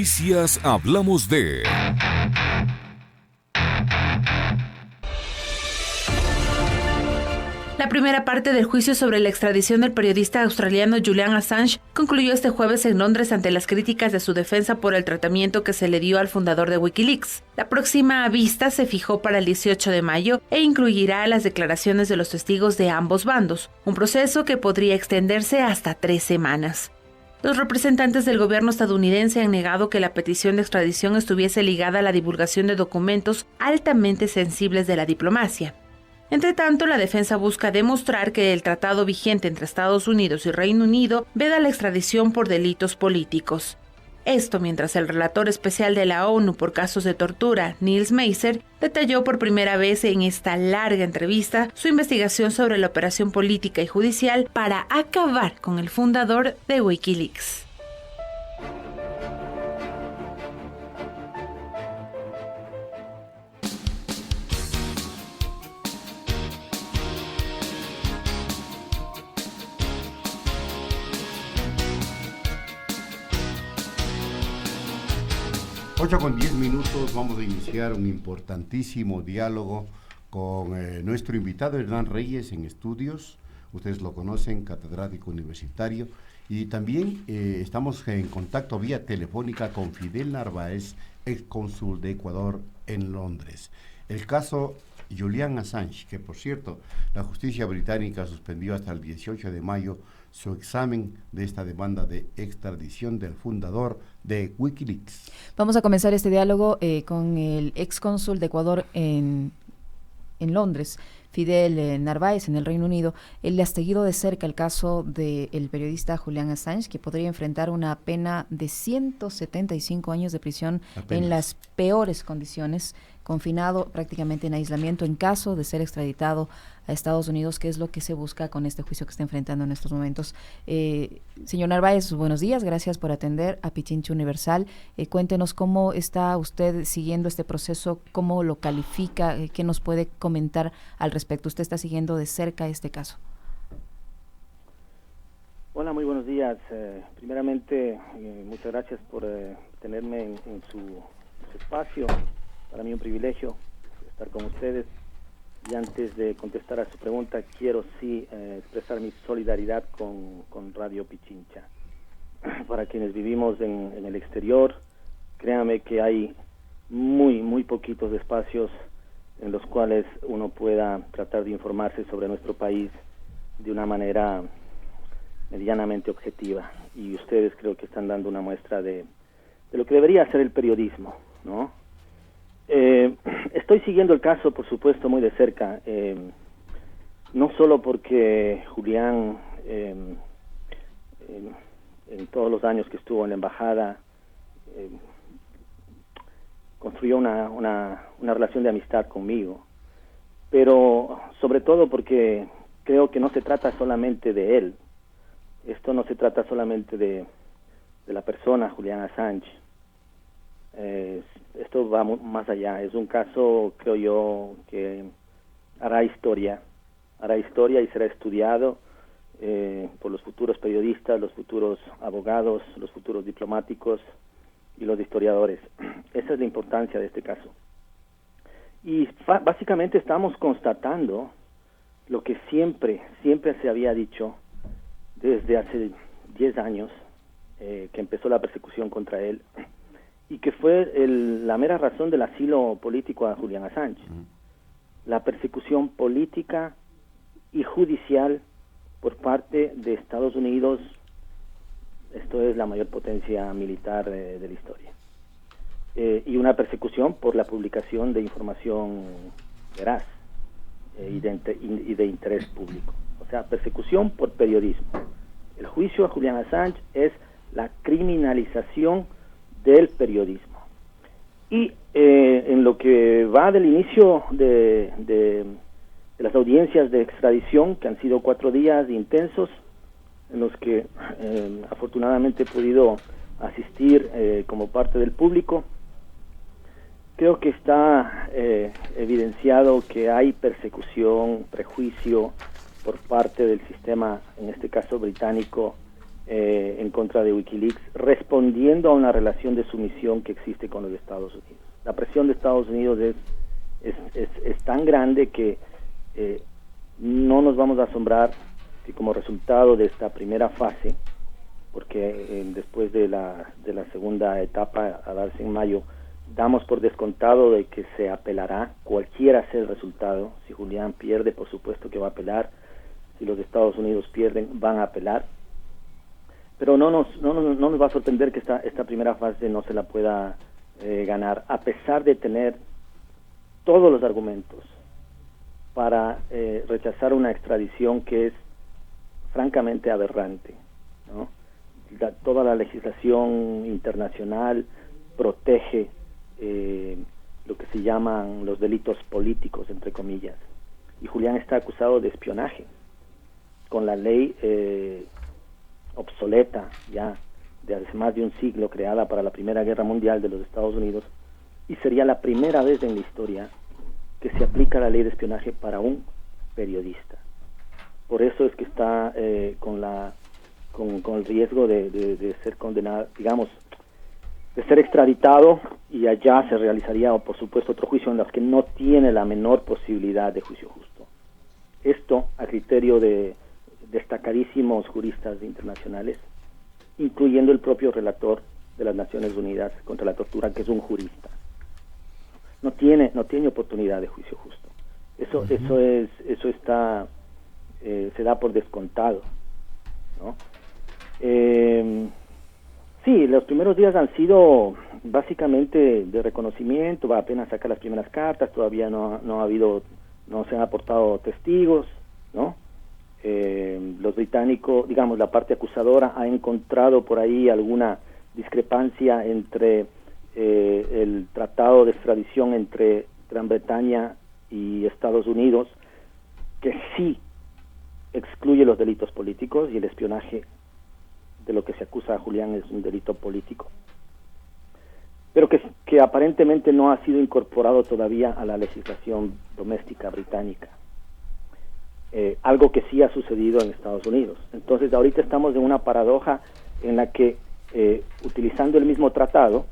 Noticias Hablamos de. La primera parte del juicio sobre la extradición del periodista australiano Julian Assange concluyó este jueves en Londres ante las críticas de su defensa por el tratamiento que se le dio al fundador de Wikileaks. La próxima vista se fijó para el 18 de mayo e incluirá las declaraciones de los testigos de ambos bandos, un proceso que podría extenderse hasta 3 semanas. Los representantes del gobierno estadounidense han negado que la petición de extradición estuviese ligada a la divulgación de documentos altamente sensibles de la diplomacia. Entre tanto, la defensa busca demostrar que el tratado vigente entre Estados Unidos y Reino Unido veda la extradición por delitos políticos. Esto mientras el relator especial de la ONU por casos de tortura, Nils Meiser, detalló por primera vez en esta larga entrevista su investigación sobre la operación política y judicial para acabar con el fundador de Wikileaks. Ocho con 10 minutos, vamos a iniciar un importantísimo diálogo con nuestro invitado Hernán Reyes en estudios. Ustedes lo conocen, catedrático universitario. Y también estamos en contacto vía telefónica con Fidel Narváez, excónsul de Ecuador en Londres. El caso Julian Assange, que por cierto, la justicia británica suspendió hasta el 18 de mayo su examen de esta demanda de extradición del fundador de Wikileaks. Vamos a comenzar este diálogo con el excónsul de Ecuador en Londres, Fidel Narváez, en el Reino Unido. Él le ha seguido de cerca el caso del periodista Julian Assange, que podría enfrentar una pena de 175 años de prisión en las peores condiciones, confinado prácticamente en aislamiento en caso de ser extraditado a Estados Unidos, que es lo que se busca con este juicio que está enfrentando en estos momentos. Señor Narváez, buenos días, gracias por atender a Pichincha Universal. Cuéntenos cómo está usted siguiendo este proceso, cómo lo califica, qué nos puede comentar al respecto. Usted está siguiendo de cerca este caso. Hola, muy buenos días. Primeramente, muchas gracias por tenerme en su espacio. Para mí un privilegio estar con ustedes. Y antes de contestar a su pregunta, quiero expresar mi solidaridad con Radio Pichincha. Para quienes vivimos en el exterior, créanme que hay muy poquitos espacios en los cuales uno pueda tratar de informarse sobre nuestro país de una manera medianamente objetiva. Y ustedes creo que están dando una muestra de lo que debería ser el periodismo, ¿no? Estoy siguiendo el caso, por supuesto, muy de cerca, no solo porque Julián, en todos los años que estuvo en la embajada, construyó una relación de amistad conmigo, pero sobre todo porque creo que no se trata solamente de él. Esto no se trata solamente de la persona Julian Assange. Esto va más allá. Es un caso, creo yo, que hará historia y será estudiado por los futuros periodistas, los futuros abogados, los futuros diplomáticos y los historiadores. Esa es la importancia de este caso. Y básicamente estamos constatando lo que siempre se había dicho desde hace 10 años, que empezó la persecución contra él, y que fue la mera razón del asilo político a Julian Assange. La persecución política y judicial por parte de Estados Unidos. Esto es la mayor potencia militar de la historia. Y una persecución por la publicación de información veraz y de interés público. O sea, persecución por periodismo. El juicio a Julian Assange es la criminalización del periodismo. Y en lo que va del inicio de las audiencias de extradición, que han sido 4 días intensos, en los que afortunadamente he podido asistir como parte del público, creo que está evidenciado que hay persecución, prejuicio por parte del sistema, en este caso británico, en contra de Wikileaks, respondiendo a una relación de sumisión que existe con los Estados Unidos. La presión de Estados Unidos es tan grande que no nos vamos a asombrar que como resultado de esta primera fase, porque después de la segunda etapa a darse en mayo, damos por descontado de que se apelará, cualquiera sea el resultado. Si Julián pierde, por supuesto que va a apelar. Si los Estados Unidos pierden, van a apelar. Pero no nos va a sorprender que esta primera fase no se la pueda ganar, a pesar de tener todos los argumentos para rechazar una extradición que es francamente aberrante, ¿no? Toda la legislación internacional protege lo que se llaman los delitos políticos, entre comillas, y Julián está acusado de espionaje con la ley obsoleta ya de hace más de un siglo, creada para la Primera Guerra Mundial de los Estados Unidos, y sería la primera vez en la historia que se aplica la ley de espionaje para un periodista. Por eso es que está con el riesgo de ser condenado, digamos, de ser extraditado, y allá se realizaría, por supuesto, otro juicio en los que no tiene la menor posibilidad de juicio justo. Esto a criterio de destacadísimos juristas internacionales, incluyendo el propio relator de las Naciones Unidas contra la tortura, que es un jurista. No tiene oportunidad de juicio justo. Eso está se da por descontado, ¿no? Sí, los primeros días han sido básicamente de reconocimiento, va apenas sacar las primeras cartas, todavía no se han aportado testigos, ¿no? Los británicos, digamos, la parte acusadora ha encontrado por ahí alguna discrepancia entre el tratado de extradición entre Gran Bretaña y Estados Unidos, que sí excluye los delitos políticos, y el espionaje de lo que se acusa a Julián es un delito político, pero que aparentemente no ha sido incorporado todavía a la legislación doméstica británica, algo que sí ha sucedido en Estados Unidos. Entonces ahorita estamos en una paradoja en la que utilizando el mismo tratado,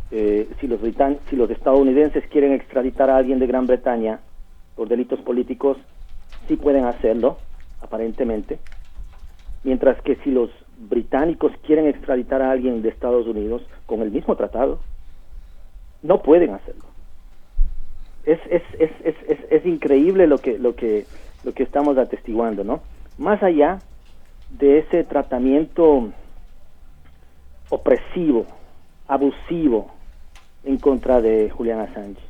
si los estadounidenses quieren extraditar a alguien de Gran Bretaña por delitos políticos, sí pueden hacerlo, aparentemente, mientras que si los británicos quieren extraditar a alguien de Estados Unidos con el mismo tratado, no pueden hacerlo. Es increíble lo que estamos atestiguando, ¿no? Más allá de ese tratamiento opresivo, abusivo en contra de Julian Assange,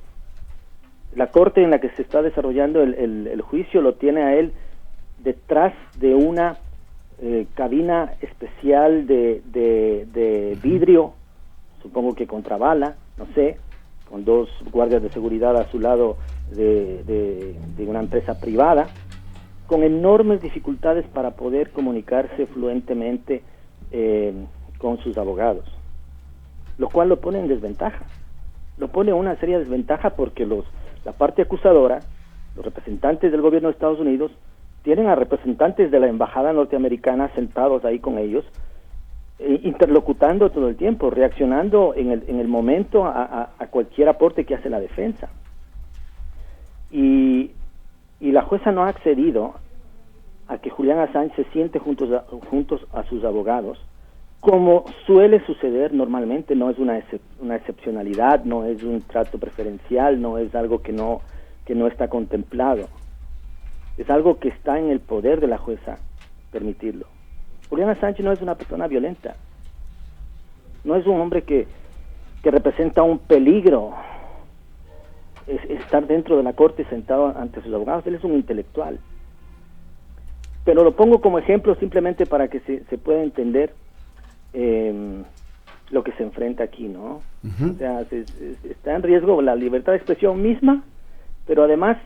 la corte en la que se está desarrollando el juicio lo tiene a él detrás de una cabina especial de vidrio, supongo que contra bala, no sé, con dos guardias de seguridad a su lado de una empresa privada, con enormes dificultades para poder comunicarse fluentemente con sus abogados, lo cual lo pone en desventaja. Lo pone en una seria desventaja porque la parte acusadora, los representantes del gobierno de Estados Unidos, tienen a representantes de la embajada norteamericana sentados ahí con ellos, interlocutando todo el tiempo, reaccionando en el momento a cualquier aporte que hace la defensa. Y la jueza no ha accedido a que Julian Assange se siente juntos a sus abogados, como suele suceder normalmente. No es una excepcionalidad, no es un trato preferencial, no es algo que no está contemplado. Es algo que está en el poder de la jueza permitirlo. Julian Assange no es una persona violenta, no es un hombre que representa un peligro estar dentro de la corte sentado ante sus abogados. Él es un intelectual. Pero lo pongo como ejemplo simplemente para que se pueda entender lo que se enfrenta aquí, ¿no? Uh-huh. O sea, está en riesgo la libertad de expresión misma, pero además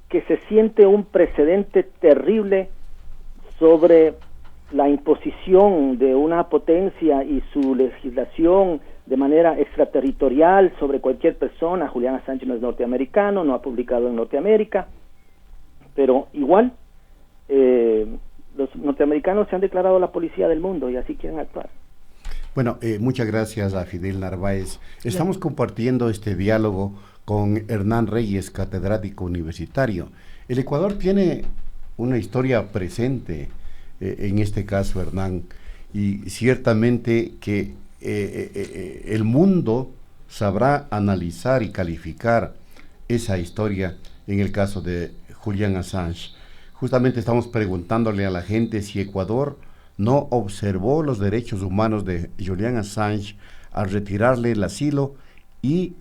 que se siente un precedente terrible sobre la imposición de una potencia y su legislación de manera extraterritorial sobre cualquier persona. Julian Assange no es norteamericano, no ha publicado en Norteamérica, pero igual los norteamericanos se han declarado la policía del mundo y así quieren actuar. Bueno, muchas gracias a Fidel Narváez. Estamos compartiendo este diálogo con Hernán Reyes, catedrático universitario. El Ecuador tiene una historia presente en este caso, Hernán, y ciertamente que el mundo sabrá analizar y calificar esa historia en el caso de Julian Assange. Justamente estamos preguntándole a la gente si Ecuador no observó los derechos humanos de Julian Assange al retirarle el asilo y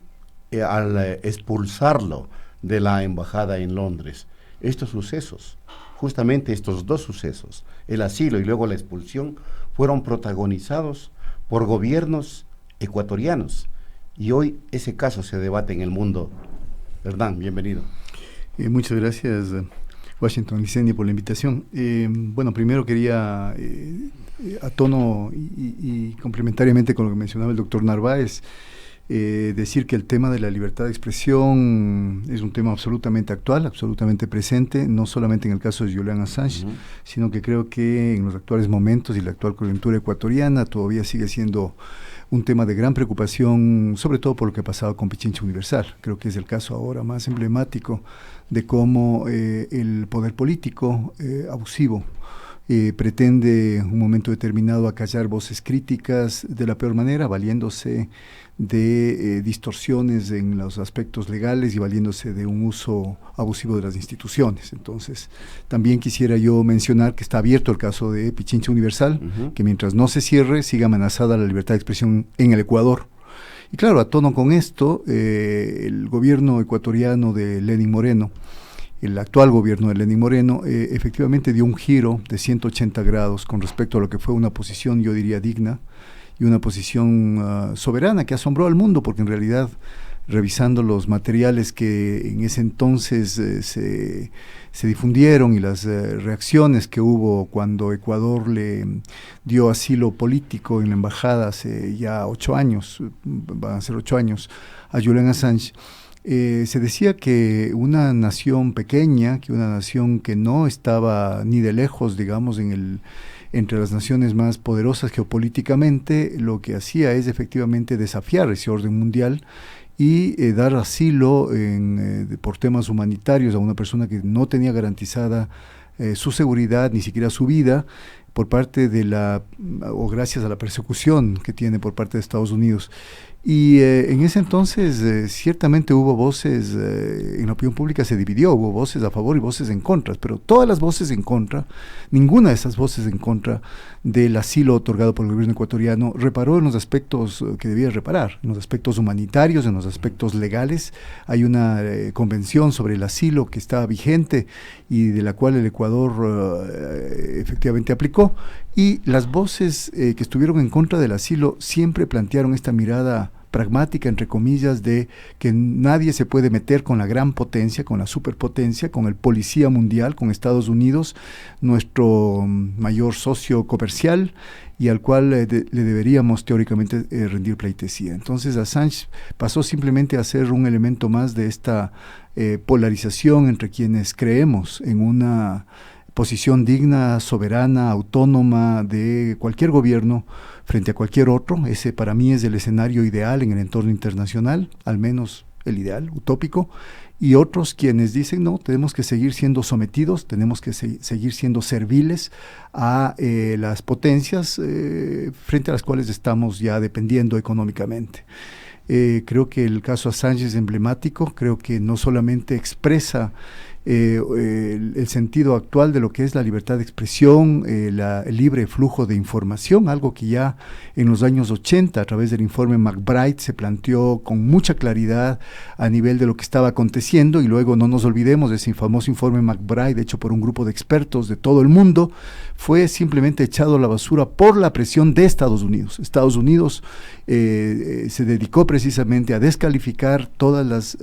al expulsarlo de la embajada en Londres. Estos sucesos, justamente estos dos sucesos, el asilo y luego la expulsión, fueron protagonizados por gobiernos ecuatorianos y hoy ese caso se debate en el mundo. Hernán, bienvenido. Muchas gracias, Washington Licendi, por la invitación. Bueno, primero quería, a tono y complementariamente con lo que mencionaba el doctor Narváez, decir que el tema de la libertad de expresión es un tema absolutamente actual, absolutamente presente, no solamente en el caso de Julian Assange, sino que creo que en los actuales momentos y la actual coyuntura ecuatoriana todavía sigue siendo un tema de gran preocupación, sobre todo por lo que ha pasado con Pichincha Universal. Creo que es el caso ahora más emblemático de cómo el poder político abusivo pretende en un momento determinado acallar voces críticas de la peor manera, valiéndose de distorsiones en los aspectos legales y valiéndose de un uso abusivo de las instituciones. Entonces, también quisiera yo mencionar que está abierto el caso de Pichincha Universal, que mientras no se cierre, siga amenazada la libertad de expresión en el Ecuador. Y claro, a tono con esto, el gobierno ecuatoriano de Lenín Moreno, el actual gobierno de Lenín Moreno, efectivamente dio un giro de 180 grados con respecto a lo que fue una posición, yo diría, digna, y una posición soberana que asombró al mundo, porque en realidad, revisando los materiales que en ese entonces se difundieron y las reacciones que hubo cuando Ecuador le dio asilo político en la embajada hace ya 8 años, van a ser 8 años, a Julian Assange, se decía que una nación pequeña, que una nación que no estaba ni de lejos, digamos, entre las naciones más poderosas geopolíticamente, lo que hacía es efectivamente desafiar ese orden mundial y dar asilo por temas humanitarios a una persona que no tenía garantizada su seguridad, ni siquiera su vida, por parte o gracias a la persecución que tiene por parte de Estados Unidos. Y en ese entonces ciertamente hubo voces, en la opinión pública se dividió, hubo voces a favor y voces en contra, pero todas las voces en contra, ninguna de esas voces en contra del asilo otorgado por el gobierno ecuatoriano reparó en los aspectos que debía reparar, en los aspectos humanitarios, en los aspectos legales. Hay una convención sobre el asilo que está vigente y de la cual el Ecuador efectivamente aplicó, y las voces que estuvieron en contra del asilo siempre plantearon esta mirada pragmática, entre comillas, de que nadie se puede meter con la gran potencia, con la superpotencia, con el policía mundial, con Estados Unidos, nuestro mayor socio comercial, y al cual le deberíamos teóricamente rendir pleitesía. Entonces Assange pasó simplemente a ser un elemento más de esta polarización entre quienes creemos en una posición digna, soberana, autónoma de cualquier gobierno frente a cualquier otro. Ese para mí es el escenario ideal en el entorno internacional, al menos el ideal, utópico, y otros quienes dicen no, tenemos que seguir siendo sometidos, tenemos que seguir siendo serviles a las potencias frente a las cuales estamos ya dependiendo económicamente. Creo que el caso Assange es emblemático, creo que no solamente expresa el sentido actual de lo que es la libertad de expresión, el libre flujo de información, algo que ya en los años 80 a través del informe McBride se planteó con mucha claridad a nivel de lo que estaba aconteciendo, y luego no nos olvidemos de ese famoso informe McBride hecho por un grupo de expertos de todo el mundo, fue simplemente echado a la basura por la presión de Estados Unidos. Estados Unidos se dedicó precisamente a descalificar todas las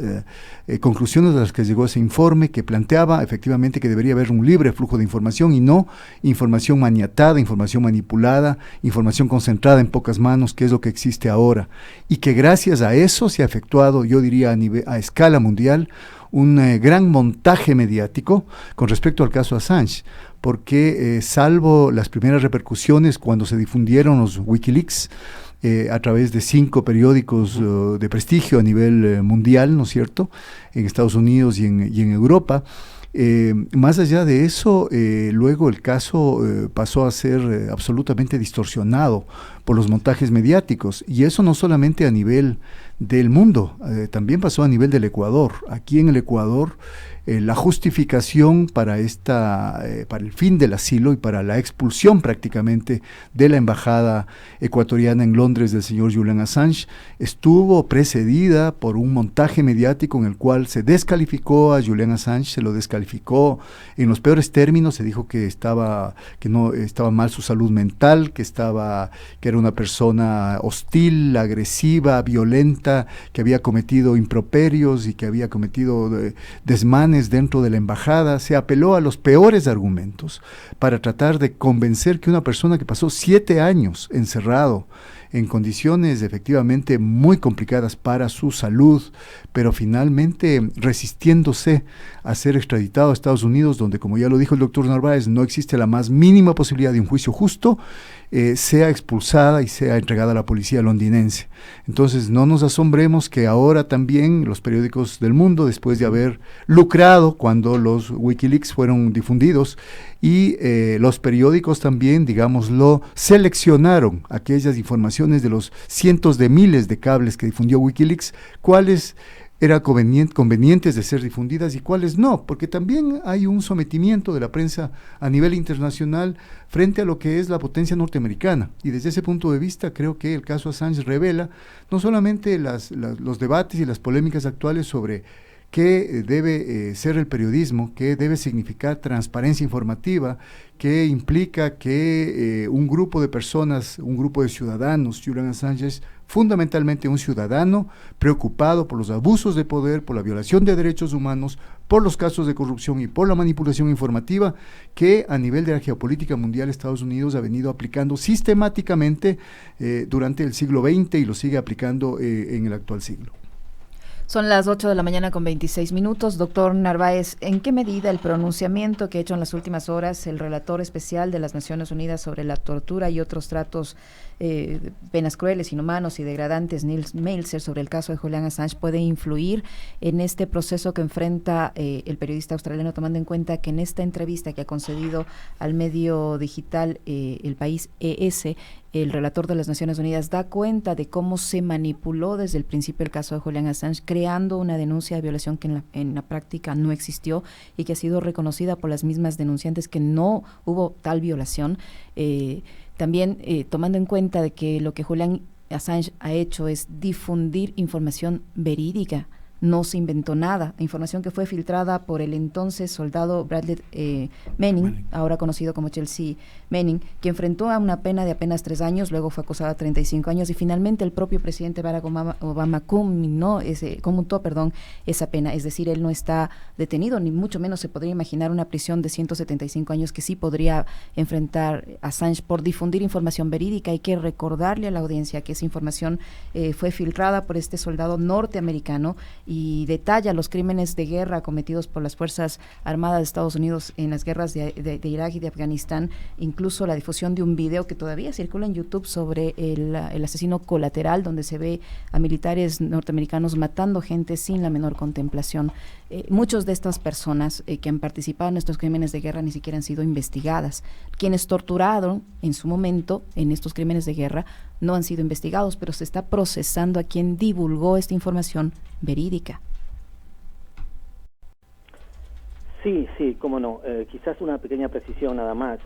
conclusiones a las que llegó ese informe, que planteaba efectivamente que debería haber un libre flujo de información y no información maniatada, información manipulada, información concentrada en pocas manos, que es lo que existe ahora, y que gracias a eso se ha efectuado, yo diría a escala mundial, un gran montaje mediático con respecto al caso Assange, porque salvo las primeras repercusiones cuando se difundieron los Wikileaks, a través de 5 periódicos de prestigio a nivel mundial, ¿no es cierto?, en Estados Unidos y en Europa. Más allá de eso, luego el caso pasó a ser absolutamente distorsionado por los montajes mediáticos, y eso no solamente a nivel del mundo, también pasó a nivel del Ecuador. Aquí en el Ecuador, la justificación para el fin del asilo y para la expulsión prácticamente de la embajada ecuatoriana en Londres del señor Julian Assange estuvo precedida por un montaje mediático en el cual se descalificó a Julian Assange, se lo descalificó en los peores términos, se dijo que no estaba mal su salud mental, que era una persona hostil, agresiva, violenta, que había cometido improperios y que había cometido desmanes dentro de la embajada. Se apeló a los peores argumentos para tratar de convencer que una persona que pasó 7 años encerrado en condiciones efectivamente muy complicadas para su salud, pero finalmente resistiéndose a ser extraditado a Estados Unidos, donde, como ya lo dijo el doctor Narváez, no existe la más mínima posibilidad de un juicio justo, sea expulsada y sea entregada a la policía londinense. Entonces no nos asombremos que ahora también los periódicos del mundo, después de haber lucrado cuando los Wikileaks fueron difundidos, y los periódicos también, digámoslo, seleccionaron aquellas informaciones de los cientos de miles de cables que difundió Wikileaks, cuáles eran convenientes de ser difundidas y cuáles no, porque también hay un sometimiento de la prensa a nivel internacional frente a lo que es la potencia norteamericana, y desde ese punto de vista creo que el caso Assange revela no solamente los debates y las polémicas actuales sobre qué debe ser el periodismo, qué debe significar transparencia informativa, qué implica que un grupo de personas, un grupo de ciudadanos, Julian Assange es fundamentalmente un ciudadano preocupado por los abusos de poder, por la violación de derechos humanos, por los casos de corrupción y por la manipulación informativa que a nivel de la geopolítica mundial Estados Unidos ha venido aplicando sistemáticamente durante el siglo XX y lo sigue aplicando en el actual siglo. Son las 8 de la mañana con 26 minutos. Doctor Narváez, ¿en qué medida el pronunciamiento que ha hecho en las últimas horas el relator especial de las Naciones Unidas sobre la tortura y otros tratos, penas crueles, inhumanos y degradantes, Nils Melzer, sobre el caso de Julian Assange, puede influir en este proceso que enfrenta el periodista australiano, tomando en cuenta que en esta entrevista que ha concedido al medio digital El País ES, el relator de las Naciones Unidas da cuenta de cómo se manipuló desde el principio el caso de Julian Assange, creando una denuncia de violación que en la práctica no existió y que ha sido reconocida por las mismas denunciantes que no hubo tal violación. También tomando en cuenta de que lo que Julian Assange ha hecho es difundir información verídica, no se inventó nada, información que fue filtrada por el entonces soldado Bradley Manning, ahora conocido como Chelsea Manning, que enfrentó a una pena de apenas 3 años, luego fue acusado a 35 años y finalmente el propio presidente Barack Obama conmutó esa pena, es decir, él no está detenido, ni mucho menos se podría imaginar una prisión de 175 años que sí podría enfrentar Assange por difundir información verídica. Hay que recordarle a la audiencia que esa información fue filtrada por este soldado norteamericano y detalla los crímenes de guerra cometidos por las Fuerzas Armadas de Estados Unidos en las guerras de Irak y de Afganistán, incluso la difusión de un video que todavía circula en YouTube sobre el asesino colateral, donde se ve a militares norteamericanos matando gente sin la menor contemplación. Muchos de estas personas que han participado en estos crímenes de guerra ni siquiera han sido investigadas. Quienes torturaron en su momento en estos crímenes de guerra no han sido investigados, pero se está procesando a quien divulgó esta información verídica. Sí, cómo no. Quizás una pequeña precisión nada más.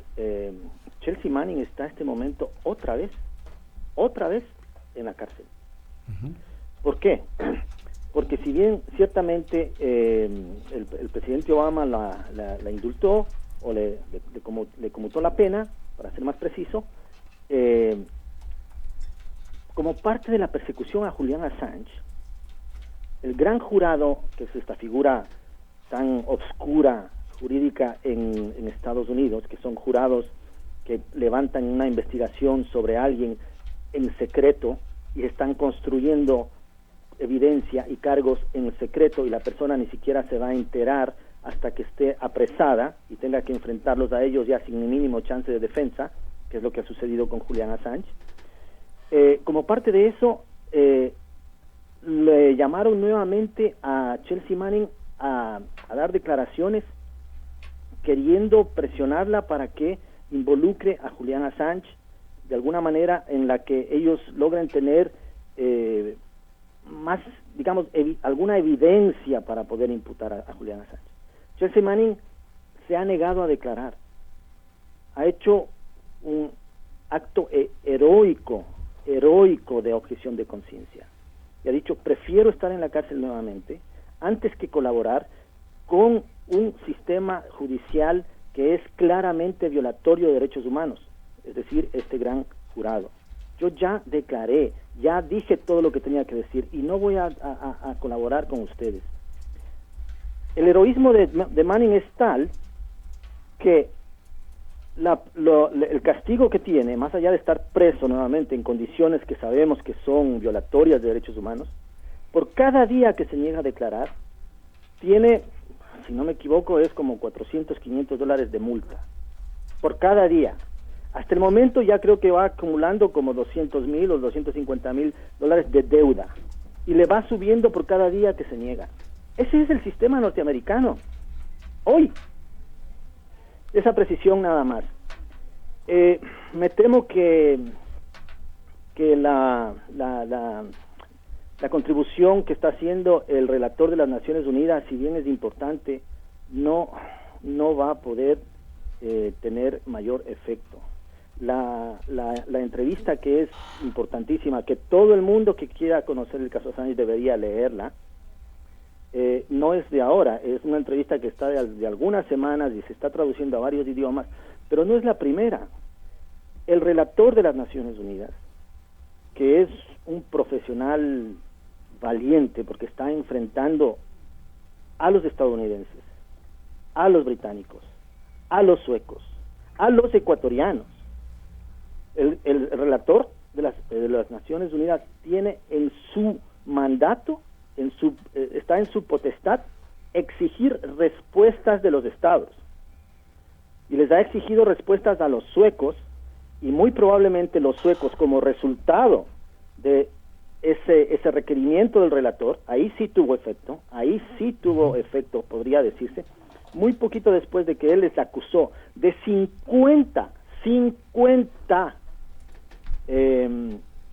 Chelsea Manning está en este momento otra vez en la cárcel. Uh-huh. ¿Por qué? Porque si bien ciertamente el presidente Obama la indultó o le conmutó la pena, para ser más preciso, como parte de la persecución a Julian Assange, el gran jurado, que es esta figura tan obscura jurídica en Estados Unidos, que son jurados que levantan una investigación sobre alguien en secreto y están construyendo evidencia y cargos en secreto y la persona ni siquiera se va a enterar hasta que esté apresada y tenga que enfrentarlos a ellos ya sin ni mínimo chance de defensa, que es lo que ha sucedido con Julian Assange. Como parte de eso, le llamaron nuevamente a Chelsea Manning a dar declaraciones queriendo presionarla para que involucre a Julian Assange de alguna manera en la que ellos logren tener más, digamos, alguna evidencia para poder imputar a Julian Assange. Chelsea Manning se ha negado a declarar, ha hecho un acto heroico de objeción de conciencia y ha dicho: prefiero estar en la cárcel nuevamente antes que colaborar con un sistema judicial que es claramente violatorio de derechos humanos, es decir, este gran jurado. Yo ya declaré, ya dije todo lo que tenía que decir y no voy a colaborar con ustedes. El heroísmo de Manning es tal que el castigo que tiene, más allá de estar preso nuevamente en condiciones que sabemos que son violatorias de derechos humanos, por cada día que se niega a declarar, tiene, si no me equivoco, es como $400, $500 de multa. Por cada día. Hasta el momento ya creo que va acumulando como $200,000 o $250,000 de deuda. Y le va subiendo por cada día que se niega. Ese es el sistema norteamericano. Hoy. Esa precisión nada más. Me temo que la contribución que está haciendo el relator de las Naciones Unidas, si bien es importante, no va a poder tener mayor efecto. La entrevista, que es importantísima, que todo el mundo que quiera conocer el caso Assange debería leerla, no es de ahora, es una entrevista que está de algunas semanas y se está traduciendo a varios idiomas, pero no es la primera. El relator de las Naciones Unidas, que es un profesional valiente porque está enfrentando a los estadounidenses, a los británicos, a los suecos, a los ecuatorianos. El relator de las Naciones Unidas tiene en su mandato, está en su potestad exigir respuestas de los estados, y les ha exigido respuestas a los suecos, y muy probablemente los suecos, como resultado de ese requerimiento del relator, ahí sí tuvo efecto, podría decirse, muy poquito después de que él les acusó de 50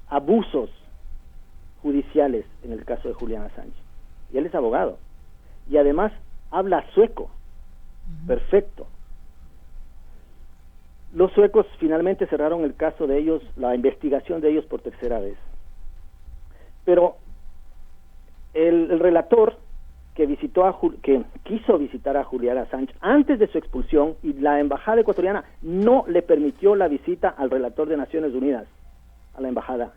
abusos judiciales en el caso de Julian Assange. Y él es abogado y además habla sueco perfecto. Los suecos finalmente cerraron el caso de ellos, la investigación de ellos, por tercera vez. Pero el relator que quiso visitar a Julian Assange antes de su expulsión, y la embajada ecuatoriana no le permitió la visita al relator de Naciones Unidas a la embajada,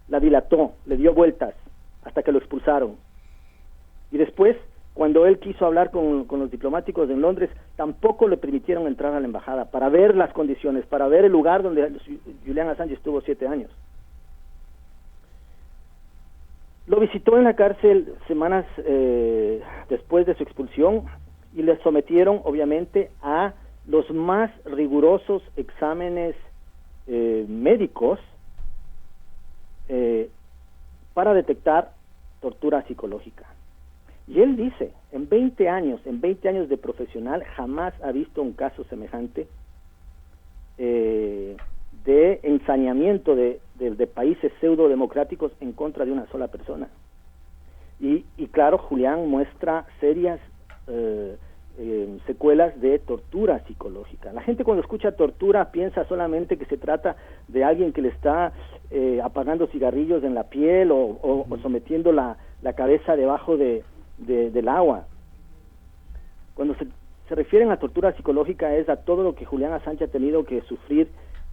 la dilató, le dio vueltas hasta que lo expulsaron. Y después, cuando él quiso hablar con los diplomáticos en Londres, tampoco le permitieron entrar a la embajada para ver las condiciones, para ver el lugar donde Julian Assange estuvo 7 años. Lo visitó en la cárcel semanas después de su expulsión y le sometieron, obviamente, a los más rigurosos exámenes médicos para detectar tortura psicológica. Y él dice, en 20 años de profesional, jamás ha visto un caso semejante de ensañamiento de países pseudo-democráticos en contra de una sola persona. Y claro, Julián muestra serias secuelas de tortura psicológica. La gente, cuando escucha tortura, piensa solamente que se trata de alguien que le está apagando cigarrillos en la piel o sometiendo la cabeza debajo del agua. Cuando se refieren a tortura psicológica, es a todo lo que Julian Assange ha tenido que sufrir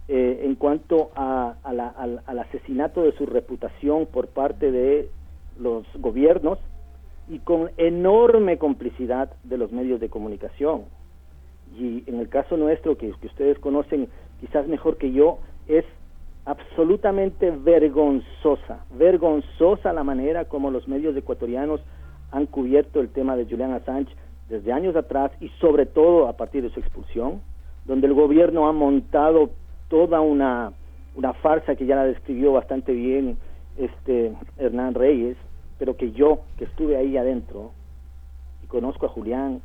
en cuanto al asesinato de su reputación por parte de los gobiernos, y con enorme complicidad de los medios de comunicación. Y en el caso nuestro, que ustedes conocen quizás mejor que yo, es absolutamente vergonzosa la manera como los medios ecuatorianos han cubierto el tema de Julian Assange, desde años atrás y sobre todo a partir de su expulsión, donde el gobierno ha montado toda una farsa que ya la describió bastante bien Hernán Reyes, pero que yo, que estuve ahí adentro y conozco a Julián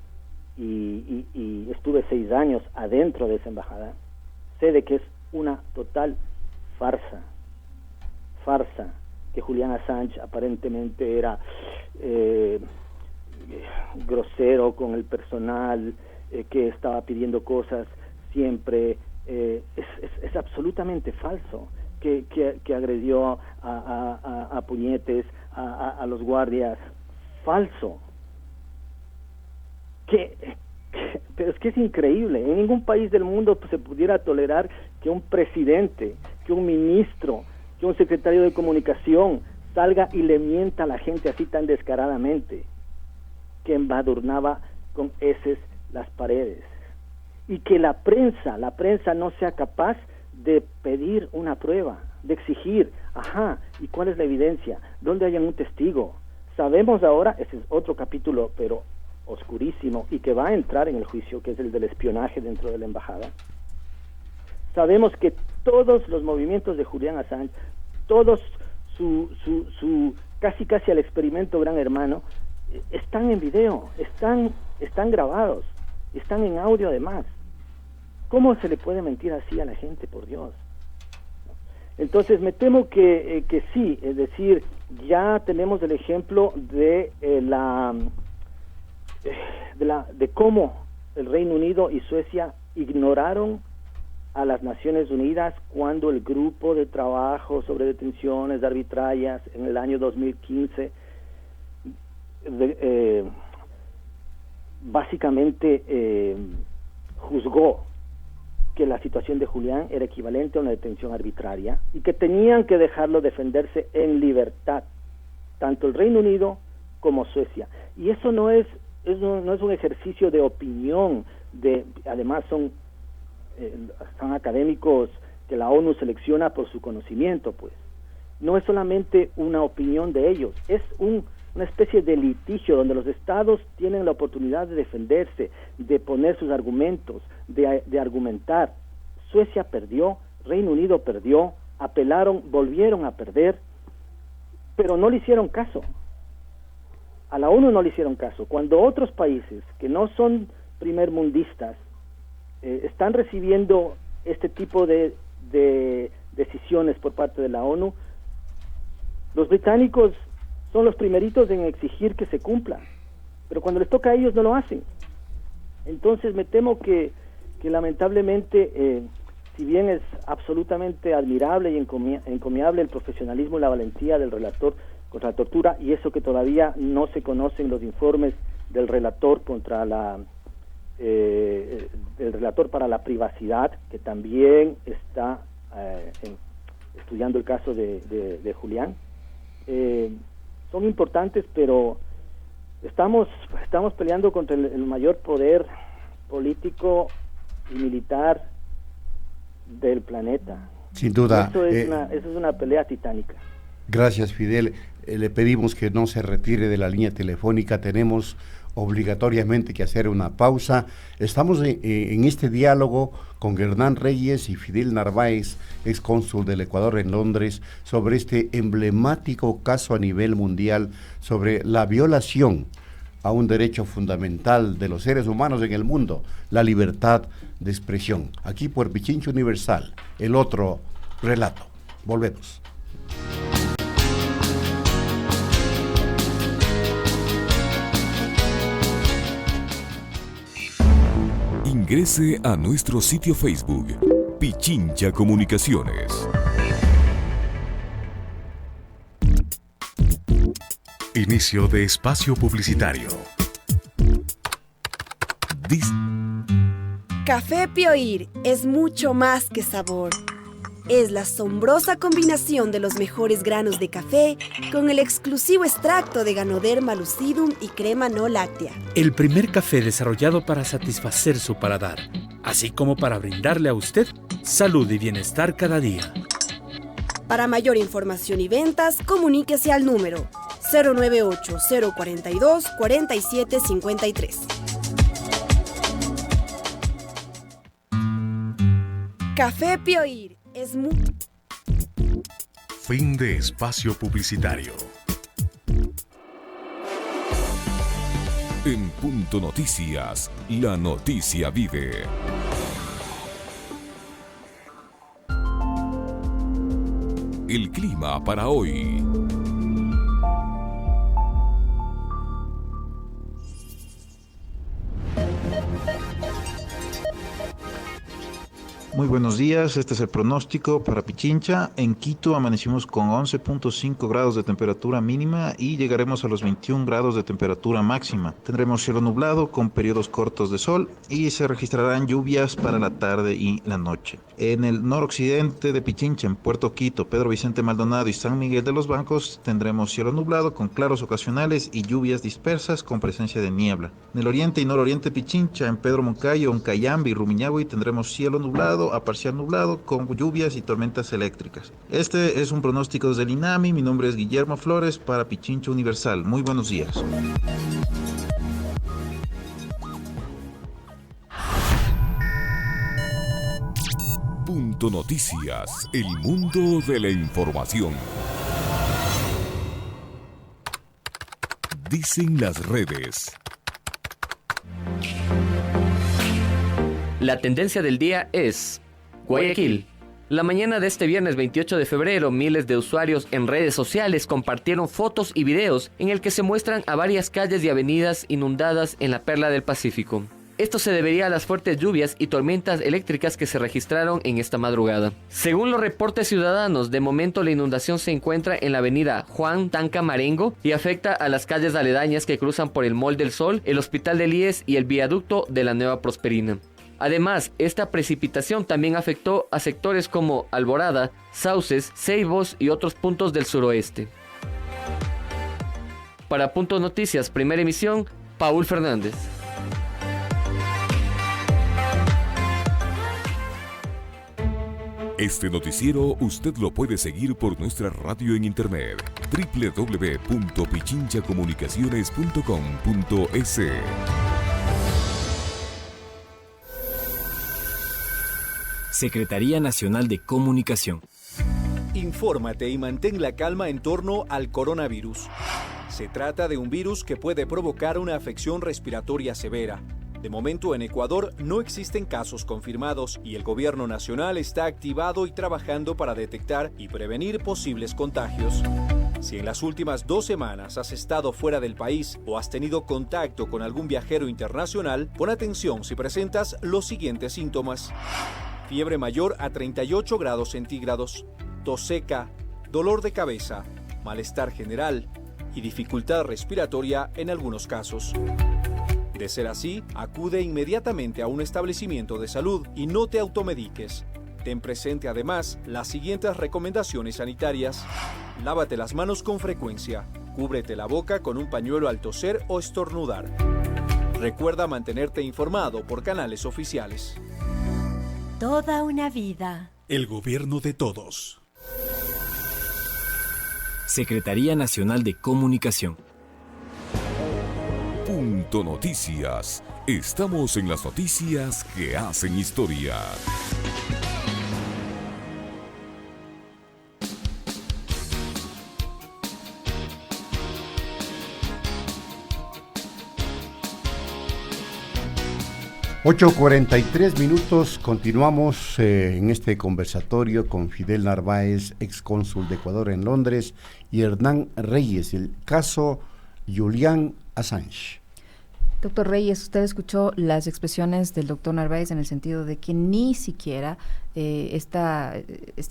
y estuve 6 años adentro de esa embajada, sé de que es una total farsa, que Julian Assange aparentemente era grosero con el personal, que estaba pidiendo cosas siempre, es absolutamente falso, que agredió a puñetes a los guardias, falso. Pero es que es increíble, en ningún país del mundo se pudiera tolerar que un presidente, que un ministro, que un secretario de comunicación salga y le mienta a la gente así tan descaradamente, que embadurnaba con heces las paredes, y que la prensa no sea capaz de pedir una prueba, de exigir, ¿y cuál es la evidencia? ¿Dónde hay un testigo? Sabemos ahora, ese es otro capítulo, pero oscurísimo, y que va a entrar en el juicio, que es el del espionaje dentro de la embajada. Sabemos que todos los movimientos de Julian Assange, todos su casi al experimento Gran Hermano, están en video, están grabados, están en audio además. ¿Cómo se le puede mentir así a la gente, por Dios? Entonces me temo que sí, es decir, ya tenemos el ejemplo de cómo el Reino Unido y Suecia ignoraron a las Naciones Unidas cuando el grupo de trabajo sobre detenciones arbitrarias en el año 2015 básicamente juzgó que la situación de Julián era equivalente a una detención arbitraria y que tenían que dejarlo defenderse en libertad, tanto el Reino Unido como Suecia. Y eso no es un ejercicio de opinión, además son académicos que la ONU selecciona por su conocimiento, pues. No es solamente una opinión de ellos, es una especie de litigio donde los estados tienen la oportunidad de defenderse, de poner sus argumentos, de argumentar. Suecia perdió, Reino Unido perdió, apelaron, volvieron a perder, pero no le hicieron caso. A la ONU no le hicieron caso. Cuando otros países que no son primermundistas están recibiendo este tipo de decisiones por parte de la ONU, los británicos son los primeritos en exigir que se cumpla, pero cuando les toca a ellos no lo hacen. Entonces me temo que lamentablemente, si bien es absolutamente admirable y encomiable el profesionalismo y la valentía del relator contra la tortura, y eso que todavía no se conocen los informes del relator contra el relator para la privacidad, que también está estudiando el caso de Julián, son importantes, pero estamos peleando contra el mayor poder político y militar del planeta. Sin duda. Eso es una pelea titánica. Gracias, Fidel. Le pedimos que no se retire de la línea telefónica. Tenemos obligatoriamente que hacer una pausa. Estamos en este diálogo con Hernán Reyes y Fidel Narváez, ex cónsul del Ecuador en Londres, sobre este emblemático caso a nivel mundial sobre la violación a un derecho fundamental de los seres humanos en el mundo, la libertad de expresión. Aquí por Pichincha Universal, el otro relato. Volvemos. Ingrese a nuestro sitio Facebook, Pichincha Comunicaciones. Inicio de espacio publicitario. Café Pioir es mucho más que sabor. Es la asombrosa combinación de los mejores granos de café con el exclusivo extracto de Ganoderma lucidum y crema no láctea. El primer café desarrollado para satisfacer su paladar, así como para brindarle a usted salud y bienestar cada día. Para mayor información y ventas, comuníquese al número 098-042-4753. Café Pioir es muy... Fin de espacio publicitario. En Punto Noticias, la noticia vive. El clima para hoy. Muy buenos días, este es el pronóstico para Pichincha. En Quito amanecimos con 11.5 grados de temperatura mínima y llegaremos a los 21 grados de temperatura máxima. Tendremos cielo nublado con periodos cortos de sol y se registrarán lluvias para la tarde y la noche. En el noroccidente de Pichincha, en Puerto Quito, Pedro Vicente Maldonado y San Miguel de los Bancos, tendremos cielo nublado con claros ocasionales y lluvias dispersas con presencia de niebla. En el oriente y nororiente de Pichincha, en Pedro Moncayo, Oncayambi y Rumiñahui, tendremos cielo nublado a parcial nublado con lluvias y tormentas eléctricas. Este es un pronóstico desde el INAMI. Mi nombre es Guillermo Flores para Pichincha Universal. Muy buenos días. Punto Noticias, el mundo de la información. Dicen las redes. La tendencia del día es Guayaquil. La mañana de este viernes 28 de febrero, miles de usuarios en redes sociales compartieron fotos y videos en el que se muestran a varias calles y avenidas inundadas en la Perla del Pacífico. Esto se debería a las fuertes lluvias y tormentas eléctricas que se registraron en esta madrugada. Según los reportes ciudadanos, de momento la inundación se encuentra en la avenida Juan Tanca Marengo y afecta a las calles aledañas que cruzan por el Mall del Sol, el Hospital del IES y el viaducto de la Nueva Prosperina. Además, esta precipitación también afectó a sectores como Alborada, Sauces, Ceibos y otros puntos del suroeste. Para Punto Noticias, primera emisión, Paul Fernández. Este noticiero usted lo puede seguir por nuestra radio en internet www.pichinchacomunicaciones.com.es. Secretaría Nacional de Comunicación. Infórmate y mantén la calma en torno al coronavirus. Se trata de un virus que puede provocar una afección respiratoria severa. De momento en Ecuador no existen casos confirmados y el gobierno nacional está activado y trabajando para detectar y prevenir posibles contagios. Si en las últimas 2 semanas has estado fuera del país o has tenido contacto con algún viajero internacional, pon atención si presentas los siguientes síntomas: fiebre mayor a 38 grados centígrados, tos seca, dolor de cabeza, malestar general y dificultad respiratoria en algunos casos. De ser así, acude inmediatamente a un establecimiento de salud y no te automediques. Ten presente además las siguientes recomendaciones sanitarias. Lávate las manos con frecuencia. Cúbrete la boca con un pañuelo al toser o estornudar. Recuerda mantenerte informado por canales oficiales. Toda una vida. El gobierno de todos. Secretaría Nacional de Comunicación. Punto Noticias. Estamos en las noticias que hacen historia. (8:43) Continuamos en este conversatorio con Fidel Narváez, excónsul de Ecuador en Londres, y Hernán Reyes, el caso Julian Assange. Doctor Reyes, usted escuchó las expresiones del doctor Narváez en el sentido de que ni siquiera esta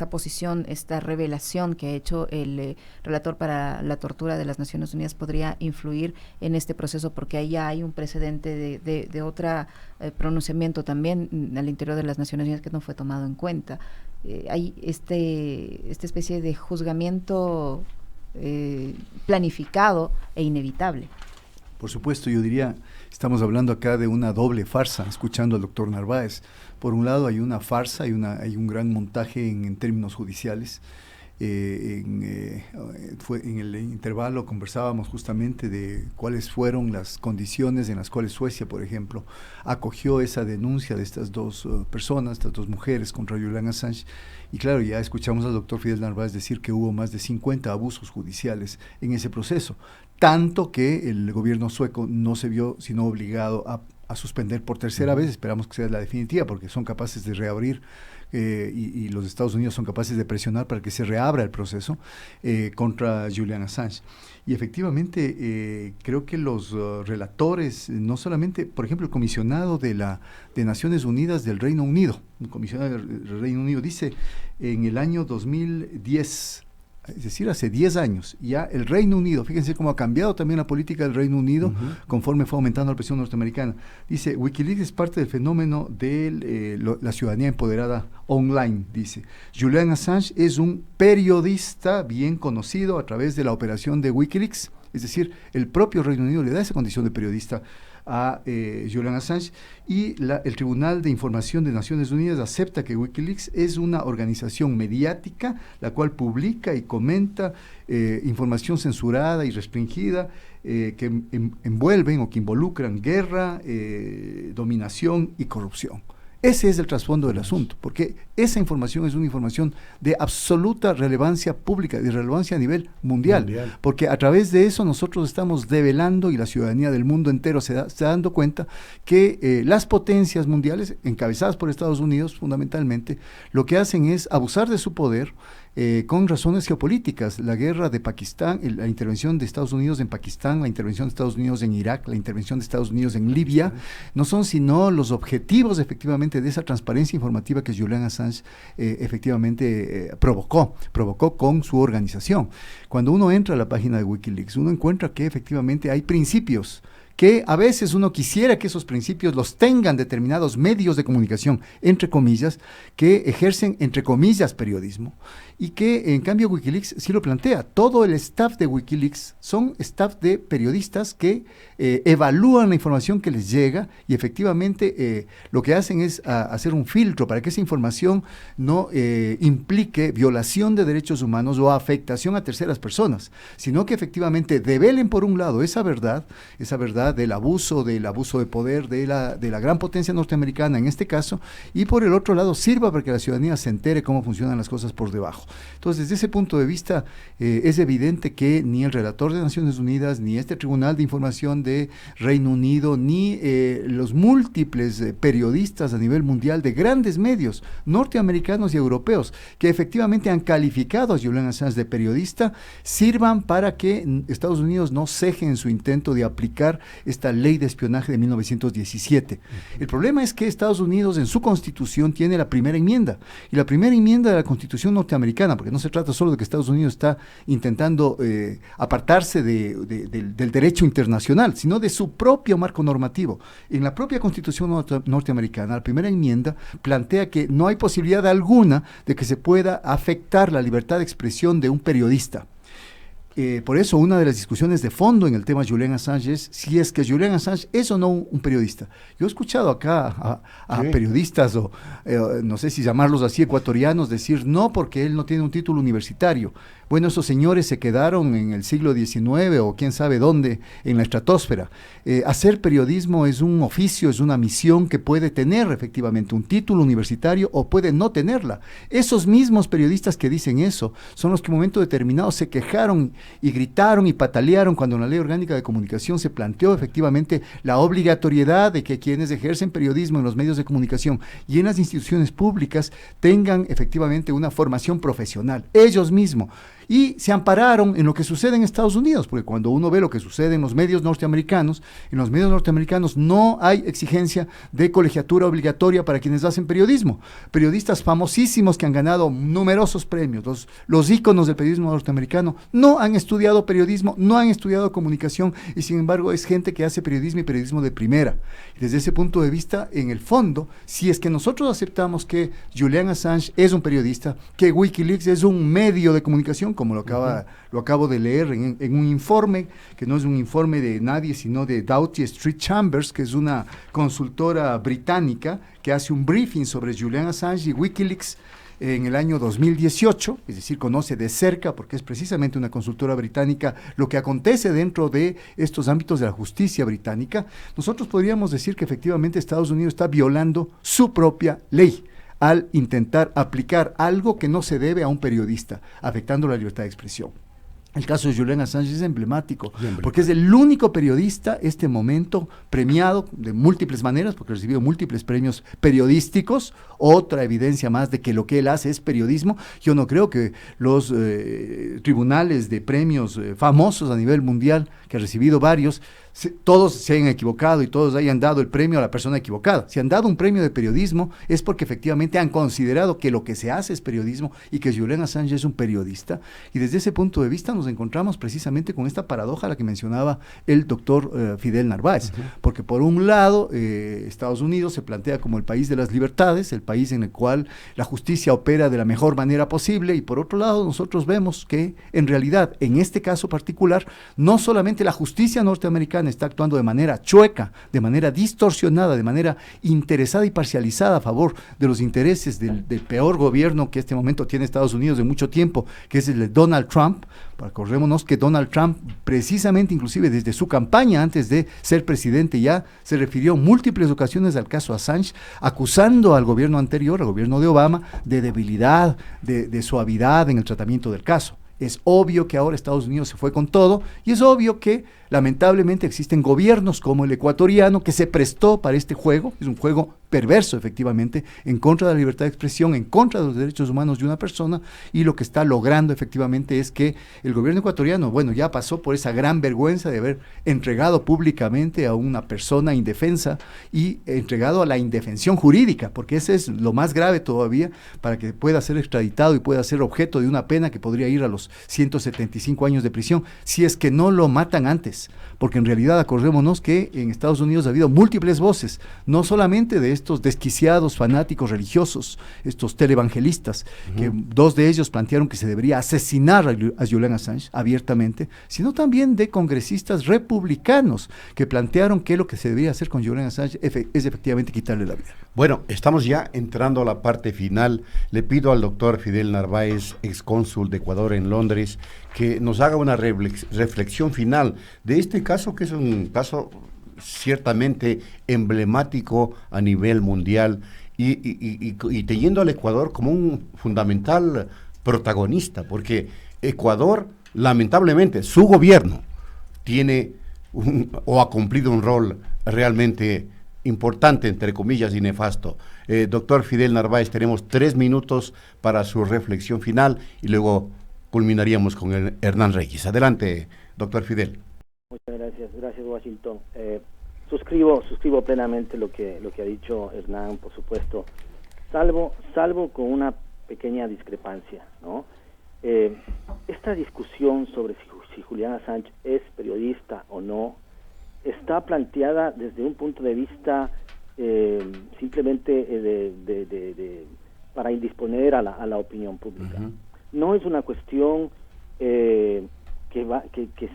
posición, esta revelación que ha hecho el relator para la tortura de las Naciones Unidas podría influir en este proceso, porque ahí ya hay un precedente de otro pronunciamiento también al interior de las Naciones Unidas que no fue tomado en cuenta. Hay esta especie de juzgamiento planificado e inevitable. Por supuesto, yo diría, estamos hablando acá de una doble farsa, escuchando al doctor Narváez. Por un lado hay una farsa, hay un gran montaje en términos judiciales. en el intervalo conversábamos justamente de cuáles fueron las condiciones en las cuales Suecia, por ejemplo, acogió esa denuncia de estas dos personas, estas dos mujeres contra Julian Assange. Y claro, ya escuchamos al doctor Fidel Narváez decir que hubo más de 50 abusos judiciales en ese proceso, tanto que el gobierno sueco no se vio sino obligado a suspender por tercera vez, esperamos que sea la definitiva, porque son capaces de reabrir y los Estados Unidos son capaces de presionar para que se reabra el proceso contra Julian Assange. Y efectivamente creo que los relatores, no solamente, por ejemplo, el comisionado de Naciones Unidas del Reino Unido, un comisionado del Reino Unido dice en el año 2010, es decir, hace 10 años, ya el Reino Unido, fíjense cómo ha cambiado también la política del Reino Unido conforme fue aumentando la presión norteamericana. Dice, Wikileaks es parte del fenómeno de la ciudadanía empoderada online, dice. Julian Assange es un periodista bien conocido a través de la operación de Wikileaks, es decir, el propio Reino Unido le da esa condición de periodista a Julian Assange, y el Tribunal de Información de Naciones Unidas acepta que Wikileaks es una organización mediática la cual publica y comenta información censurada y restringida que envuelven o que involucran guerra, dominación y corrupción. Ese es el trasfondo del asunto, porque esa información es una información de absoluta relevancia pública, de relevancia a nivel mundial, porque a través de eso nosotros estamos develando, y la ciudadanía del mundo entero se está dando cuenta que las potencias mundiales, encabezadas por Estados Unidos fundamentalmente, lo que hacen es abusar de su poder con razones geopolíticas. La guerra de Pakistán, la intervención de Estados Unidos en Pakistán, la intervención de Estados Unidos en Irak, la intervención de Estados Unidos en Libia, no son sino los objetivos efectivamente de esa transparencia informativa que Julian Assange efectivamente provocó con su organización. Cuando uno entra a la página de Wikileaks, uno encuentra que efectivamente hay principios que a veces uno quisiera que esos principios los tengan determinados medios de comunicación, entre comillas, que ejercen, entre comillas, periodismo, y que en cambio Wikileaks sí lo plantea. Todo el staff de Wikileaks son staff de periodistas que evalúan la información que les llega, y efectivamente lo que hacen es hacer un filtro para que esa información no implique violación de derechos humanos o afectación a terceras personas, sino que efectivamente develen por un lado esa verdad del abuso de poder de la gran potencia norteamericana en este caso, y por el otro lado sirva para que la ciudadanía se entere cómo funcionan las cosas por debajo. Entonces, desde ese punto de vista, es evidente que ni el relator de Naciones Unidas, ni este Tribunal de Información de Reino Unido, ni los múltiples periodistas a nivel mundial de grandes medios norteamericanos y europeos que efectivamente han calificado a Julian Assange de periodista, sirvan para que Estados Unidos no ceje en su intento de aplicar esta ley de espionaje de 1917. El problema es que Estados Unidos en su constitución tiene la primera enmienda, y la primera enmienda de la constitución norteamericana, porque no se trata solo de que Estados Unidos está intentando apartarse del derecho internacional, sino de su propio marco normativo. En la propia constitución norteamericana, la primera enmienda plantea que no hay posibilidad alguna de que se pueda afectar la libertad de expresión de un periodista. Por eso una de las discusiones de fondo en el tema Julian Assange es si es que Julian Assange es o no un periodista. Yo he escuchado acá a periodistas, o no sé si llamarlos así, ecuatorianos, decir no porque él no tiene un título universitario. Bueno, esos señores se quedaron en el siglo XIX o quién sabe dónde, en la estratosfera. Hacer periodismo es un oficio, es una misión que puede tener efectivamente un título universitario o puede no tenerla. Esos mismos periodistas que dicen eso son los que en un momento determinado se quejaron y gritaron y patalearon cuando en la Ley Orgánica de Comunicación se planteó efectivamente la obligatoriedad de que quienes ejercen periodismo en los medios de comunicación y en las instituciones públicas tengan efectivamente una formación profesional, ellos mismos. Y se ampararon en lo que sucede en Estados Unidos, porque cuando uno ve lo que sucede en los medios norteamericanos no hay exigencia de colegiatura obligatoria para quienes hacen periodismo. Periodistas famosísimos que han ganado numerosos premios, los íconos del periodismo norteamericano, no han estudiado periodismo, no han estudiado comunicación, y sin embargo es gente que hace periodismo y periodismo de primera. Desde ese punto de vista, en el fondo, si es que nosotros aceptamos que Julian Assange es un periodista, que Wikileaks es un medio de comunicación, como lo acabo de leer en un informe, que no es un informe de nadie, sino de Doughty Street Chambers, que es una consultora británica que hace un briefing sobre Julian Assange y Wikileaks. en el año 2018, es decir, conoce de cerca, porque es precisamente una consultora británica, lo que acontece dentro de estos ámbitos de la justicia británica, nosotros podríamos decir que efectivamente Estados Unidos está violando su propia ley al intentar aplicar algo que no se debe a un periodista, afectando la libertad de expresión. El caso de Julian Assange es emblemático, porque es el único periodista, este momento, premiado de múltiples maneras, porque recibió múltiples premios periodísticos, otra evidencia más de que lo que él hace es periodismo. Yo no creo que los tribunales de premios famosos a nivel mundial, que ha recibido varios, todos se hayan equivocado y todos hayan dado el premio a la persona equivocada. Si han dado un premio de periodismo es porque efectivamente han considerado que lo que se hace es periodismo y que Julian Assange es un periodista, y desde ese punto de vista nos encontramos precisamente con esta paradoja a la que mencionaba el doctor Fidel Narváez, porque por un lado Estados Unidos se plantea como el país de las libertades, el país en el cual la justicia opera de la mejor manera posible, y por otro lado nosotros vemos que en realidad en este caso particular no solamente la justicia norteamericana está actuando de manera chueca, de manera distorsionada, de manera interesada y parcializada a favor de los intereses del peor gobierno que este momento tiene Estados Unidos de mucho tiempo, que es el de Donald Trump. Acordémonos que Donald Trump, precisamente inclusive desde su campaña antes de ser presidente, ya se refirió en múltiples ocasiones al caso Assange, acusando al gobierno anterior, al gobierno de Obama, de debilidad, de suavidad en el tratamiento del caso. Es obvio que ahora Estados Unidos se fue con todo, y es obvio que lamentablemente existen gobiernos como el ecuatoriano que se prestó para este juego. Es un juego perverso efectivamente, en contra de la libertad de expresión, en contra de los derechos humanos de una persona, y lo que está logrando efectivamente es que el gobierno ecuatoriano, bueno, ya pasó por esa gran vergüenza de haber entregado públicamente a una persona indefensa y entregado a la indefensión jurídica, porque ese es lo más grave todavía, para que pueda ser extraditado y pueda ser objeto de una pena que podría ir a los 175 años de prisión, si es que no lo matan antes, porque en realidad acordémonos que en Estados Unidos ha habido múltiples voces, no solamente de estos desquiciados fanáticos religiosos, estos televangelistas, que dos de ellos plantearon que se debería asesinar a Julian Assange abiertamente, sino también de congresistas republicanos que plantearon que lo que se debería hacer con Julian Assange es efectivamente quitarle la vida. Bueno, estamos ya entrando a la parte final. Le pido al doctor Fidel Narváez, excónsul de Ecuador en Londres, que nos haga una reflexión final de este caso, que es un caso ciertamente emblemático a nivel mundial y teniendo al Ecuador como un fundamental protagonista, porque Ecuador, lamentablemente, su gobierno tiene o ha cumplido un rol realmente importante, entre comillas, y nefasto. Doctor Fidel Narváez, tenemos 3 minutos para su reflexión final y luego culminaríamos con el Hernán Reyes. Adelante, doctor Fidel. Muchas gracias Washington. Suscribo plenamente lo que ha dicho Hernán, por supuesto, salvo con una pequeña discrepancia, ¿no? Esta discusión sobre si Julian Assange es periodista o no está planteada desde un punto de vista simplemente para indisponer a la opinión pública. No es una cuestión que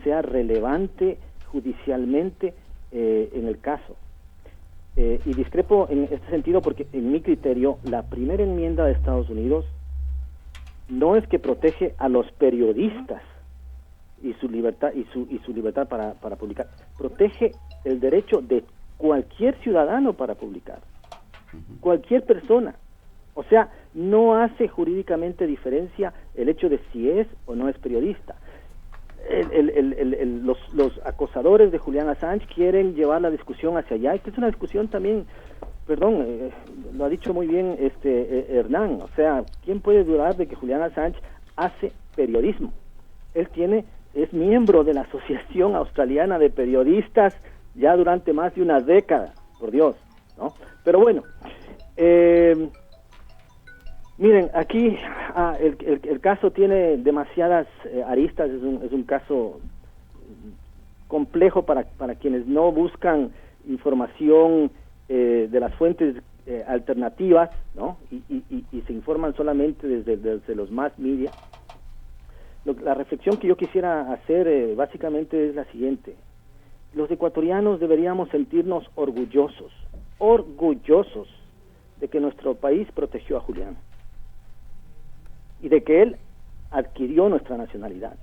sea relevante judicialmente en el caso. Y discrepo en este sentido porque, en mi criterio, la primera enmienda de Estados Unidos no es que protege a los periodistas y su libertad para publicar, protege el derecho de cualquier ciudadano para publicar, cualquier persona. O sea, no hace jurídicamente diferencia el hecho de si es o no es periodista. Los acosadores de Julian Assange quieren llevar la discusión hacia allá, y que es una discusión también, lo ha dicho muy bien Hernán, o sea, ¿quién puede dudar de que Julian Assange hace periodismo? Él es miembro de la Asociación Australiana de Periodistas ya durante más de una década, por Dios, ¿no? Pero bueno, miren, aquí el caso tiene demasiadas aristas, es un caso complejo para quienes no buscan información de las fuentes alternativas, ¿no? Y se informan solamente desde los mass media. La reflexión que yo quisiera hacer básicamente es la siguiente: los ecuatorianos deberíamos sentirnos orgullosos de que nuestro país protegió a Julian. y de que él adquirió nuestra nacionalidad.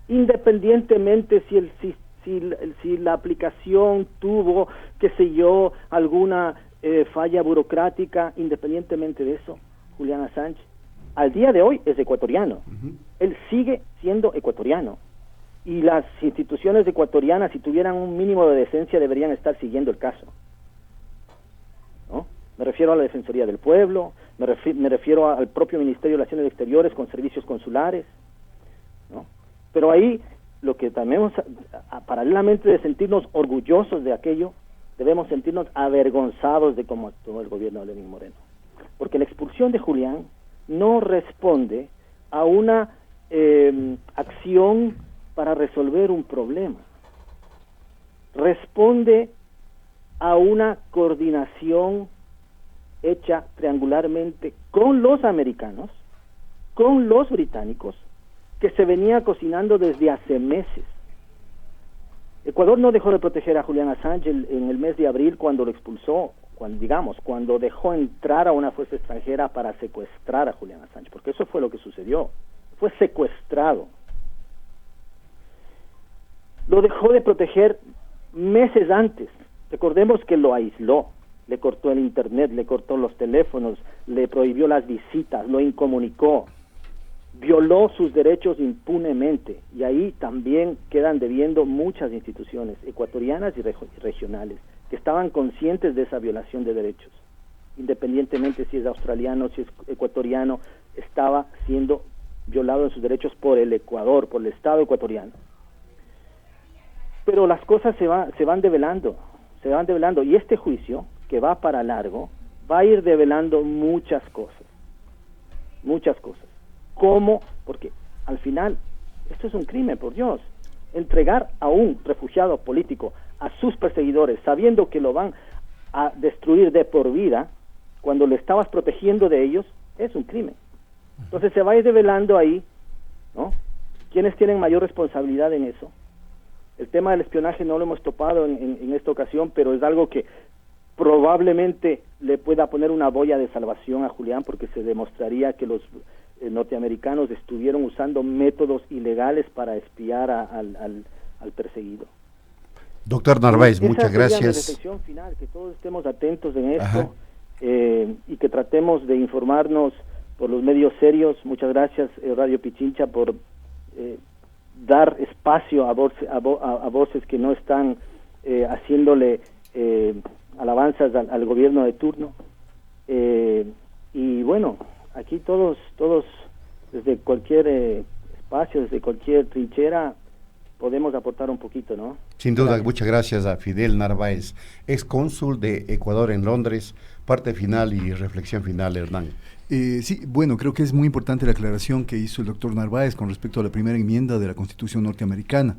Independientemente si la aplicación tuvo, qué sé yo, alguna falla burocrática, independientemente de eso, Julian Assange al día de hoy es ecuatoriano. Él sigue siendo ecuatoriano. Y las instituciones ecuatorianas, si tuvieran un mínimo de decencia, deberían estar siguiendo el caso, ¿no? Me refiero a la Defensoría del Pueblo, me refiero al propio Ministerio de Relaciones Exteriores con servicios consulares, ¿no? Pero ahí, lo que también, paralelamente de sentirnos orgullosos de aquello, debemos sentirnos avergonzados de cómo actuó el gobierno de Lenín Moreno. Porque la expulsión de Julián no responde a una acción para resolver un problema. Responde a una coordinación hecha triangularmente con los americanos, con los británicos, que se venía cocinando desde hace meses. Ecuador no dejó de proteger a Julian Assange en el mes de abril cuando lo expulsó, cuando dejó entrar a una fuerza extranjera para secuestrar a Julian Assange, porque eso fue lo que sucedió, fue secuestrado. Lo dejó de proteger meses antes. Recordemos que lo aisló, le cortó el internet, le cortó los teléfonos, le prohibió las visitas, lo incomunicó, violó sus derechos impunemente, y ahí también quedan debiendo muchas instituciones ecuatorianas y regionales que estaban conscientes de esa violación de derechos, independientemente si es australiano, si es ecuatoriano, estaba siendo violado en sus derechos por el Ecuador, por el Estado ecuatoriano. Pero las cosas se van develando, y este juicio, que va para largo, va a ir develando muchas cosas. ¿Cómo? Porque al final, esto es un crimen, por Dios. Entregar a un refugiado político a sus perseguidores, sabiendo que lo van a destruir de por vida, cuando le estabas protegiendo de ellos, es un crimen. Entonces se va a ir develando ahí, ¿no?, quiénes tienen mayor responsabilidad en eso. El tema del espionaje no lo hemos topado en esta ocasión, pero es algo que probablemente le pueda poner una boya de salvación a Julián, porque se demostraría que los norteamericanos estuvieron usando métodos ilegales para espiar al perseguido. Doctor Narváez, muchas gracias. La reflexión final, que todos estemos atentos en esto, y que tratemos de informarnos por los medios serios. Muchas gracias, Radio Pichincha, por dar espacio a voces que no están haciéndole alabanzas al gobierno de turno. Y bueno, aquí todos desde cualquier espacio, desde cualquier trinchera, podemos aportar un poquito, ¿no? Sin duda, muchas gracias a Fidel Narváez, ex cónsul de Ecuador en Londres. Parte final y reflexión final, Hernán. Sí, bueno, creo que es muy importante la aclaración que hizo el doctor Narváez con respecto a la primera enmienda de la Constitución norteamericana.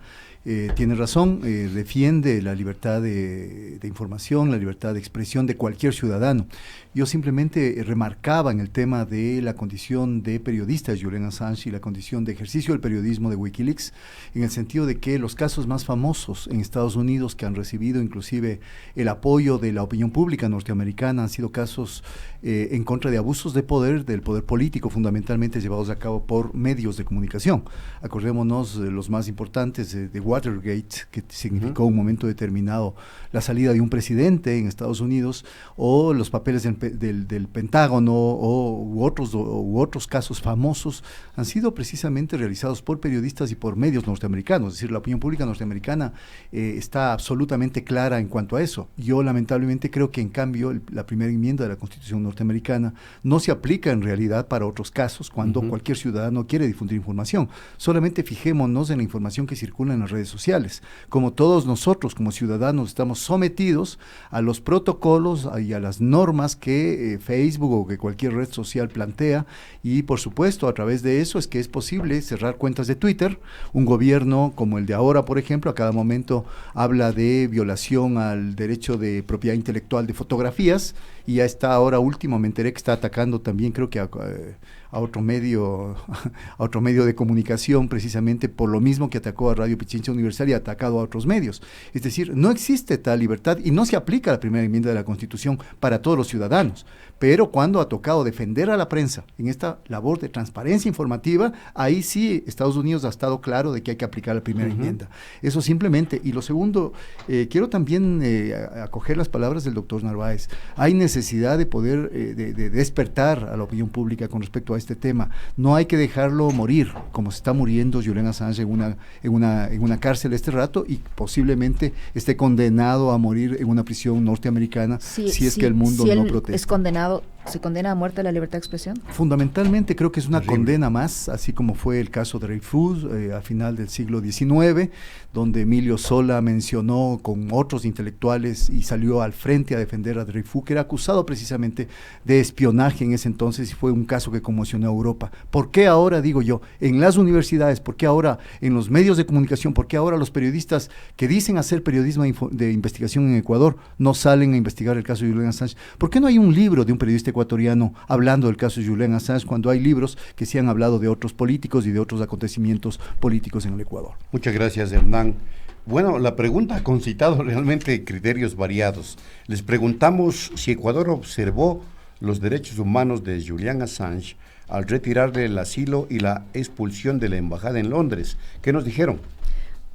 Tiene razón, defiende la libertad de información, la libertad de expresión de cualquier ciudadano. Yo simplemente remarcaba en el tema de la condición de periodista de Julian Assange y la condición de ejercicio del periodismo de Wikileaks, en el sentido de que los casos más famosos en Estados Unidos, que han recibido inclusive el apoyo de la opinión pública norteamericana, han sido casos en contra de abusos de poder, del poder político, fundamentalmente llevados a cabo por medios de comunicación. Acordémonos de los más importantes de Watergate, que significó un momento determinado la salida de un presidente en Estados Unidos, o los papeles del Pentágono, u otros casos famosos, han sido precisamente realizados por periodistas y por medios norteamericanos. Es decir, la opinión pública norteamericana está absolutamente clara en cuanto a eso. Yo lamentablemente creo que en cambio la primera enmienda de la Constitución norteamericana no se aplica en realidad para otros casos cuando cualquier ciudadano quiere difundir información. Solamente fijémonos en la información que circula en las redes sociales. Como todos nosotros como ciudadanos estamos sometidos a los protocolos y a las normas que Facebook o que cualquier red social plantea, y por supuesto a través de eso es que es posible cerrar cuentas de Twitter. Un gobierno como el de ahora, por ejemplo, a cada momento habla de violación al derecho de propiedad intelectual de fotografías, y ya está ahora último, me enteré que está atacando también, creo que a otro medio de comunicación, precisamente por lo mismo que atacó a Radio Pichincha Universal y ha atacado a otros medios. Es decir, no existe tal libertad y no se aplica la primera enmienda de la Constitución para todos los ciudadanos. Pero cuando ha tocado defender a la prensa en esta labor de transparencia informativa, ahí sí Estados Unidos ha estado claro de que hay que aplicar la primera enmienda. Eso simplemente. Y lo segundo, quiero también acoger las palabras del doctor Narváez. Hay necesidad de poder de despertar a la opinión pública con respecto a este tema. No hay que dejarlo morir, como se está muriendo Julian Assange en una cárcel este rato y posiblemente esté condenado a morir en una prisión norteamericana si es que el mundo no protesta. ¿Se condena a muerte la libertad de expresión? Fundamentalmente creo que es una condena más, así como fue el caso de Dreyfus al final del siglo XIX, donde Emilio Zola mencionó con otros intelectuales y salió al frente a defender a Dreyfus, que era acusado precisamente de espionaje en ese entonces y fue un caso que conmocionó a Europa. ¿Por qué ahora, digo yo, en las universidades, por qué ahora en los medios de comunicación, por qué ahora los periodistas que dicen hacer periodismo de investigación en Ecuador no salen a investigar el caso de Julian Assange? ¿Por qué no hay un libro de un periodista ecuatoriano hablando del caso de Julian Assange cuando hay libros que sí han hablado de otros políticos y de otros acontecimientos políticos en el Ecuador? Muchas gracias, Hernán. Bueno, la pregunta ha concitado realmente criterios variados. Les preguntamos si Ecuador observó los derechos humanos de Julian Assange al retirarle el asilo y la expulsión de la embajada en Londres. ¿Qué nos dijeron?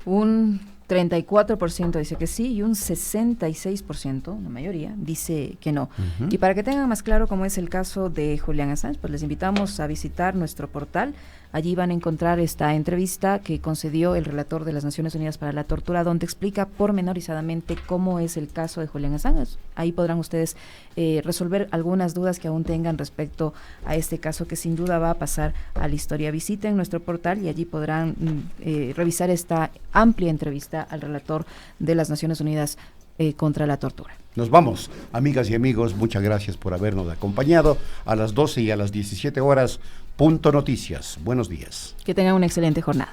Un 34% dice que sí y un 66%, la mayoría, dice que no. Y para que tengan más claro cómo es el caso de Julian Assange, pues les invitamos a visitar nuestro portal. Allí van a encontrar esta entrevista que concedió el relator de las Naciones Unidas para la Tortura, donde explica pormenorizadamente cómo es el caso de Julian Assange. Ahí podrán ustedes resolver algunas dudas que aún tengan respecto a este caso, que sin duda va a pasar a la historia. Visiten nuestro portal y allí podrán revisar esta amplia entrevista al relator de las Naciones Unidas contra la tortura. Nos vamos, amigas y amigos, muchas gracias por habernos acompañado. A las 12 y a las 17 horas, Punto Noticias. Buenos días. Que tengan una excelente jornada.